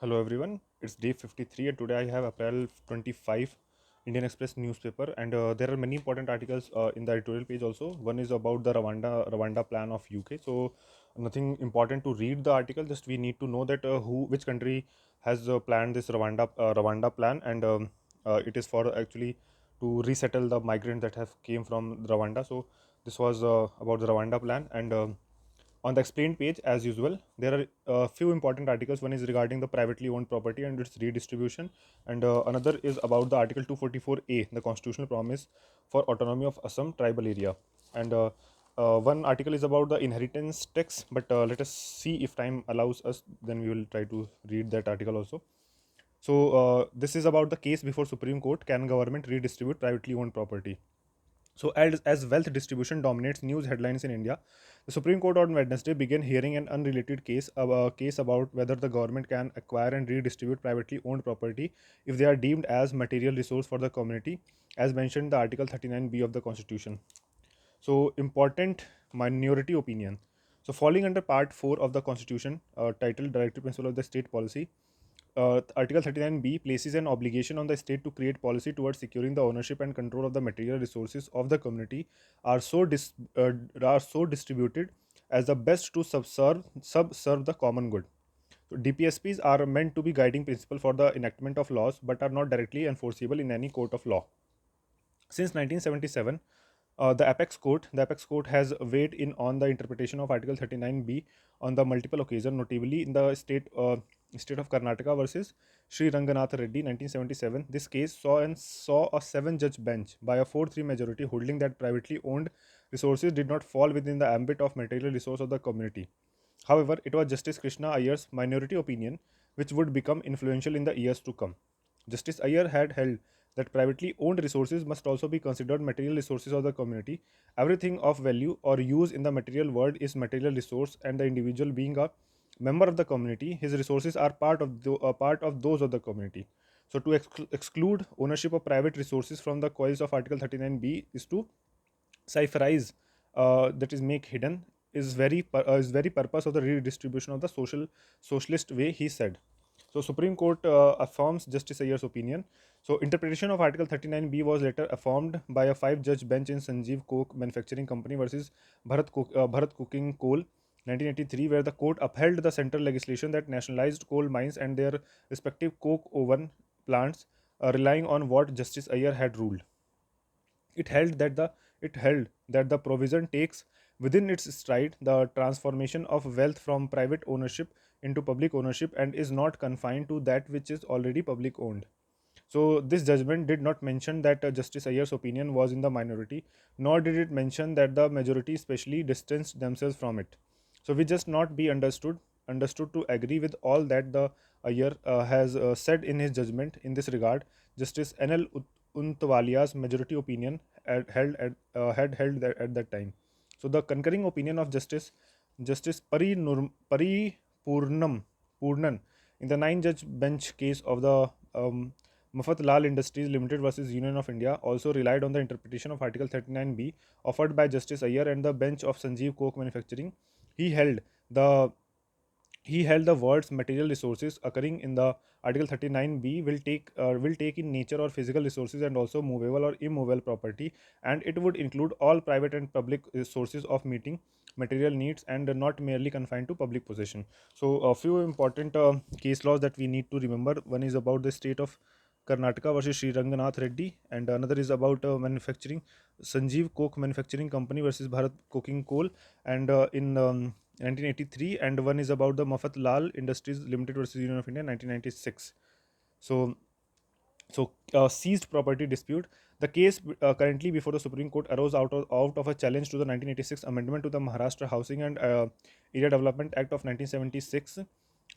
Hello everyone, it's day 53 and today I have April 25 Indian Express newspaper and there are many important articles in the editorial page also. One is about the Rwanda plan of UK. So nothing important to read the article, just we need to know that which country has planned this Rwanda plan and it is for actually to resettle the migrants that have came from Rwanda. So this was about the Rwanda plan and on the explained page, as usual, there are a few important articles. One is regarding the privately owned property and its redistribution, and another is about the Article 244A, the constitutional promise for autonomy of Assam tribal area. And one article is about the inheritance tax, but let us see if time allows us, then we will try to read that article also. So, this is about the case before Supreme Court: can government redistribute privately owned property? So, as wealth distribution dominates news headlines in India, the Supreme Court on Wednesday began hearing an unrelated case about whether the government can acquire and redistribute privately owned property if they are deemed as material resource for the community, as mentioned in the Article 39B of the Constitution. So, important minority opinion. So, falling under Part 4 of the Constitution, titled Directive Principle of the State Policy, Article 39B places an obligation on the state to create policy towards securing the ownership and control of the material resources of the community are so distributed as the best to subserve the common good. So DPSPs are meant to be guiding principle for the enactment of laws but are not directly enforceable in any court of law. Since 1977, the Apex Court has weighed in on the interpretation of Article 39B on the multiple occasions, notably in the state of Karnataka versus Sri Ranganath Reddy 1977. This case saw a seven-judge bench by a 4-3 majority holding that privately owned resources did not fall within the ambit of material resource of the community. However, it was Justice Krishna Iyer's minority opinion which would become influential in the years to come. Justice Iyer had held that privately owned resources must also be considered material resources of the community. Everything of value or use in the material world is material resource, and the individual being a member of the community, his resources are part of those of the community. So, to exclude ownership of private resources from the coils of Article 39B is to cipherize, that is make hidden, is very purpose of the redistribution of the socialist way, he said. So Supreme Court affirms Justice Ayer's opinion. So interpretation of Article 39B was later affirmed by a five-judge bench in Sanjeev Coke Manufacturing Company versus Bharat Cooking Coal 1983, where the court upheld the central legislation that nationalized coal mines and their respective coke oven plants, relying on what Justice Ayer had ruled. It held that the provision takes within its stride the transformation of wealth from private ownership into public ownership and is not confined to that which is already public owned. So this judgment did not mention that Justice Ayer's opinion was in the minority, nor did it mention that the majority specially distanced themselves from it. So we just not be understood to agree with all that the Ayer has said in his judgment in this regard. Justice N.L. Untawalia's majority opinion had held that at that time. So the concurring opinion of Justice Purnan in the nine-judge bench case of the Mafat Lal Industries Limited versus Union of India also relied on the interpretation of Article 39B offered by Justice Ayer and the bench of Sanjeev Coke Manufacturing. He held the he held the words material resources occurring in the Article 39B will take in nature or physical resources and also movable or immovable property, and it would include all private and public sources of meeting material needs and not merely confined to public possession. So a few important case laws that we need to remember. One is about the state of Karnataka versus Sri Ranganath Reddy, and another is about manufacturing Sanjeev Coke Manufacturing Company versus Bharat Coking Coal, and in 1983, and one is about the Mafat Lal Industries Limited versus Union of India 1996. So, seized property dispute. The case currently before the Supreme Court arose out of a challenge to the 1986 amendment to the Maharashtra Housing and Area Development Act of 1976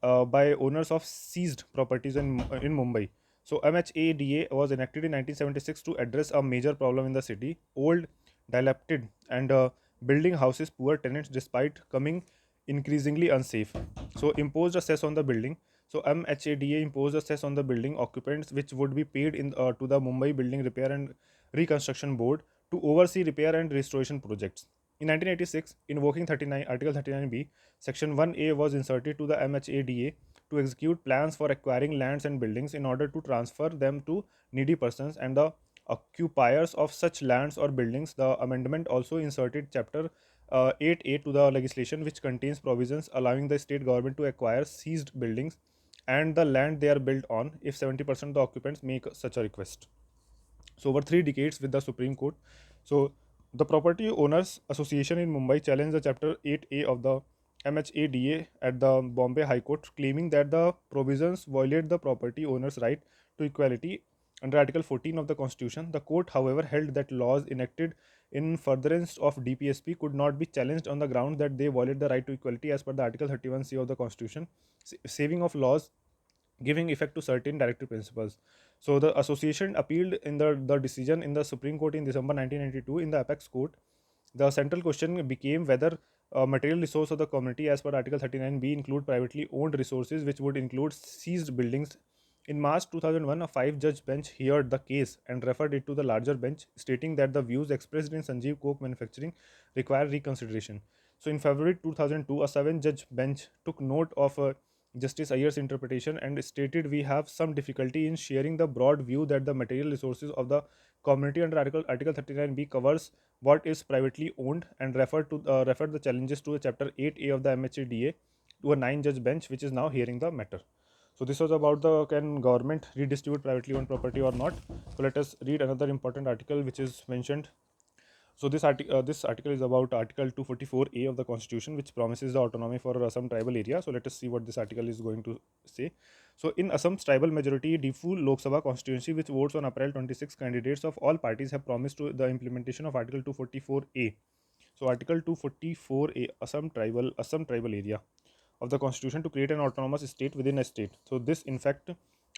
by owners of seized properties in Mumbai. So MHADA was enacted in 1976 to address a major problem in the city: old, dilapidated, and building houses poor tenants despite coming increasingly unsafe. So imposed a cess on the building. So MHADA imposed a cess on the building occupants, which would be paid in to the Mumbai Building Repair and Reconstruction Board to oversee repair and restoration projects. In 1986, invoking 39 Article 39B, Section 1A was inserted to the MHADA to execute plans for acquiring lands and buildings in order to transfer them to needy persons and the occupiers of such lands or buildings. The amendment also inserted Chapter 8A to the legislation, which contains provisions allowing the state government to acquire seized buildings and the land they are built on if 70% of the occupants make such a request. So, over 3 decades with the Supreme Court, so the Property Owners Association in Mumbai challenged the Chapter 8A of the MHADA at the Bombay High Court, claiming that the provisions violate the property owners' right to equality under Article 14 of the Constitution. The court, however, held that laws enacted in furtherance of DPSP could not be challenged on the ground that they violate the right to equality as per the Article 31C of the Constitution, saving of laws giving effect to certain directive principles. So the association appealed in the decision in the Supreme Court in December 1992 in the apex court. The central question became whether material resource of the community as per Article 39B include privately owned resources, which would include seized buildings. In March 2001, a 5-judge bench heard the case and referred it to the larger bench, stating that the views expressed in Sanjeev Coke Manufacturing require reconsideration. So, in February 2002, a 7-judge bench took note of Justice Ayer's interpretation and stated, "We have some difficulty in sharing the broad view that the material resources of the community under Article 39B covers what is privately owned," and referred the challenges to Chapter 8A of the MHADA to a 9-judge bench, which is now hearing the matter. So this was about the can government redistribute privately owned property or not. So let us read another important article which is mentioned. So this article is about Article 244A of the Constitution, which promises the autonomy for Assam tribal area. So let us see what this article is going to say. So in Assam's tribal majority Difu Lok Sabha constituency, which votes on April 26, candidates of all parties have promised to the implementation of Article 244A. So Article 244A, Assam tribal area of the Constitution, to create an autonomous state within a state. So this in fact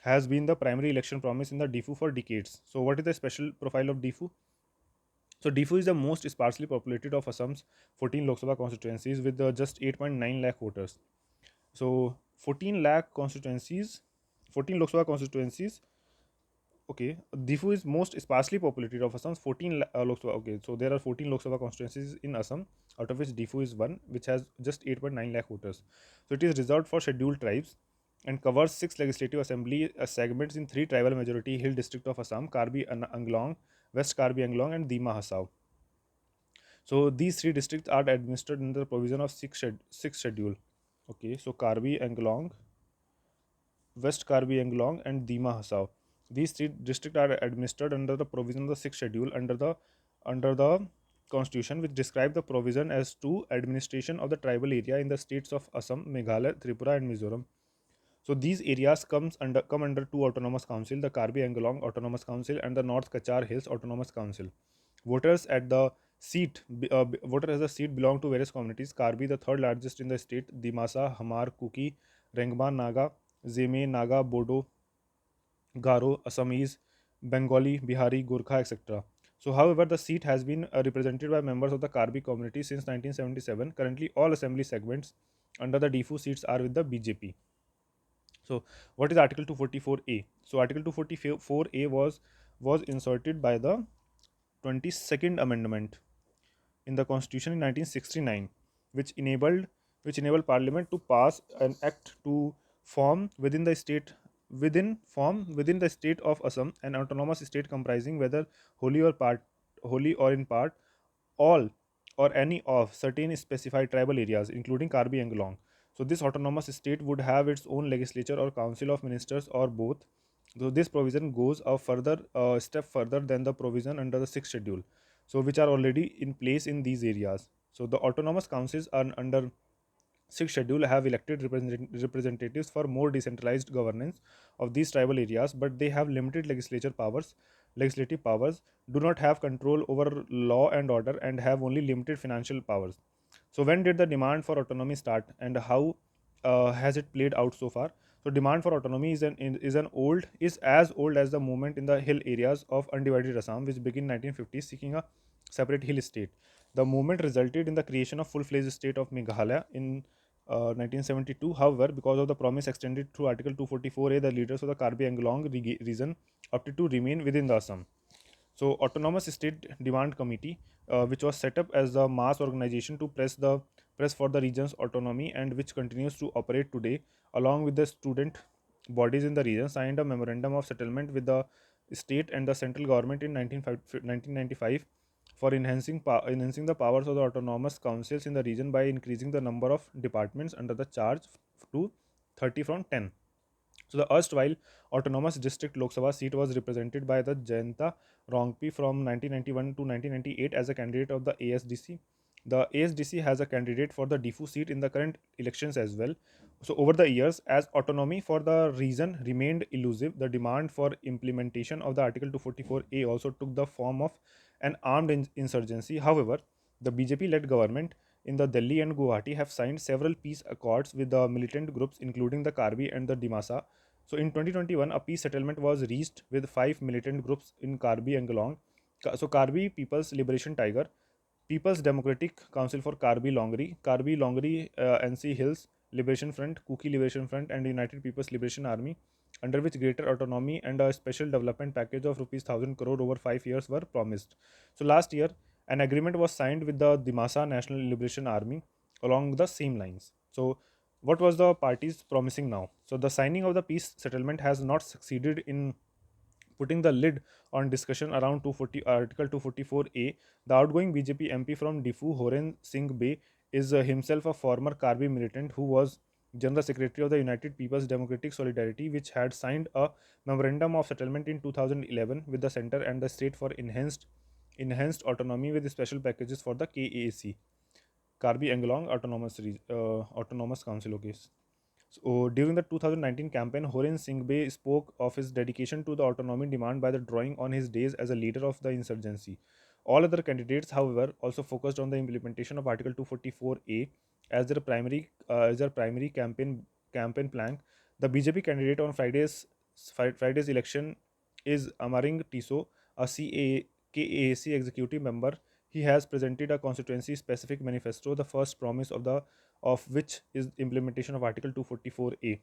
has been the primary election promise in the Difu for decades. So what is the special profile of Difu? So Difu is the most sparsely populated of Assam's 14 Lok Sabha constituencies with just 8.9 lakh voters. So 14 lakh constituencies, 14 Lok Sabha constituencies. Okay, Difu is most sparsely populated of Assam's 14 Lok Sabha. Okay, so there are 14 Lok Sabha constituencies in Assam, out of which Difu is one, which has just 8.9 lakh voters. So it is reserved for scheduled tribes and covers 6 legislative assembly segments in 3 tribal majority hill district of Assam: Karbi Anglong, West Karbi Anglong, and Dima Hasao. So these 3 districts are administered under the provision of 6th schedule. Okay, so Karbi Anglong, West Karbi Anglong, and Dima Hasao. These 3 districts are administered under the provision of the 6th schedule under the Constitution, which describe the provision as to administration of the tribal area in the states of Assam, Meghalaya, Tripura, and Mizoram. So these areas come under 2 autonomous council: the Karbi Anglong Autonomous Council and the North Kachar Hills Autonomous Council. Voters at the seat belong to various communities: Karbi, the third largest in the state; Dimasa, Hamar, Kuki, Rengma, Naga, Zeme, Naga, Bodo, Garo, Assamese, Bengali, Bihari, Gurkha, etc. So, however, the seat has been represented by members of the Karbi community since 1977. Currently, all assembly segments under the Difu seats are with the BJP. So, what is Article 244A? So, Article 244A was inserted by the 22nd Amendment in the Constitution in 1969, which enabled Parliament to pass an act to form within the state of Assam an autonomous state comprising, whether wholly or in part, all or any of certain specified tribal areas, including Karbi Anglong. So this autonomous state would have its own legislature or council of ministers or both. So this provision goes a step further than the provision under the 6th schedule, so which are already in place in these areas. So the autonomous councils are under 6th schedule have elected representatives for more decentralized governance of these tribal areas, but they have limited legislative powers, do not have control over law and order, and have only limited financial powers. So when did the demand for autonomy start, and how has it played out so far? So demand for autonomy is as old as the movement in the hill areas of undivided Assam, which began in 1950s seeking a separate hill state. The movement resulted in the creation of full-fledged state of Meghalaya in 1972. However, because of the promise extended through Article 244A, the leaders of the Karbi Anglong region opted to remain within the Assam. So, Autonomous State Demand Committee, which was set up as the mass organization to press the press for the region's autonomy and which continues to operate today, along with the student bodies in the region, signed a memorandum of settlement with the state and the central government in 1995 for enhancing the powers of the autonomous councils in the region by increasing the number of departments under the charge to 30 from 10. So the erstwhile autonomous district Lok Sabha seat was represented by the Jayanta Rongpi from 1991 to 1998 as a candidate of the ASDC. The ASDC has a candidate for the Difu seat in the current elections as well. So over the years, as autonomy for the region remained elusive, the demand for implementation of the Article 244A also took the form of an armed insurgency. However, the BJP-led government in the Delhi and Guwahati have signed several peace accords with the militant groups, including the Karbi and the Dimasa. So in 2021, a peace settlement was reached with five militant groups in Karbi Anglong. So Karbi People's Liberation Tiger, People's Democratic Council for Karbi Longri, Karbi Longri NC Hills Liberation Front, Kuki Liberation Front, and United People's Liberation Army, under which greater autonomy and a special development package of rupees 1,000 crore over 5 years were promised. So last year, an agreement was signed with the Dimasa National Liberation Army along the same lines. So what was the parties promising now? So the signing of the peace settlement has not succeeded in putting the lid on discussion around 240 Article 244A. The outgoing BJP MP from Diffu, Horen Singh Bey, is himself a former Karbi militant who was General Secretary of the United People's Democratic Solidarity, which had signed a memorandum of settlement in 2011 with the center and the state for enhanced autonomy with special packages for the KAC, Karbi Anglong Autonomous Council. Okay. So during the 2019 campaign, Horen Singhbei spoke of his dedication to the autonomy demand by the drawing on his days as a leader of the insurgency. All other candidates, however, also focused on the implementation of Article 244A as their primary campaign plank. The BJP candidate on Friday's election is Amaring Tiso, a KAC executive member. He has presented a constituency specific manifesto, the first promise of which is implementation of Article 244A.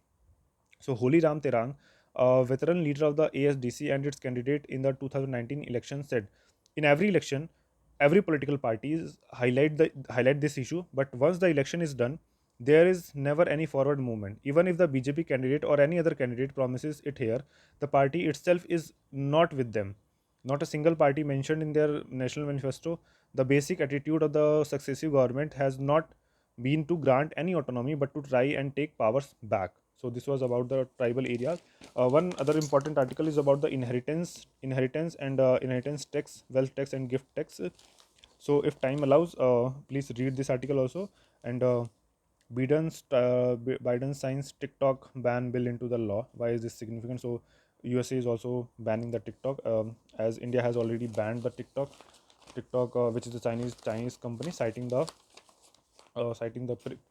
So Holi Ram Terang, a veteran leader of the ASDC and its candidate in the 2019 election, said, "In every election, every political parties highlight this issue, but once the election is done, there is never any forward movement. Even if the BJP candidate or any other candidate promises it here, the party itself is not with them. Not a single party mentioned in their national manifesto. The basic attitude of the successive government has not been to grant any autonomy but to try and take powers back." So this was about the tribal areas. One other important article is about the inheritance tax, wealth tax, and gift tax. So if time allows, please read this article also. And Biden signs TikTok ban bill into the law. Why is this significant? So USA is also banning the TikTok, as India has already banned the TikTok, which is a Chinese company, citing the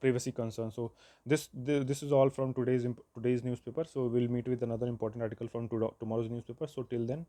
privacy concern. So this is all from today's newspaper. So we'll meet with another important article from tomorrow's newspaper. So till then,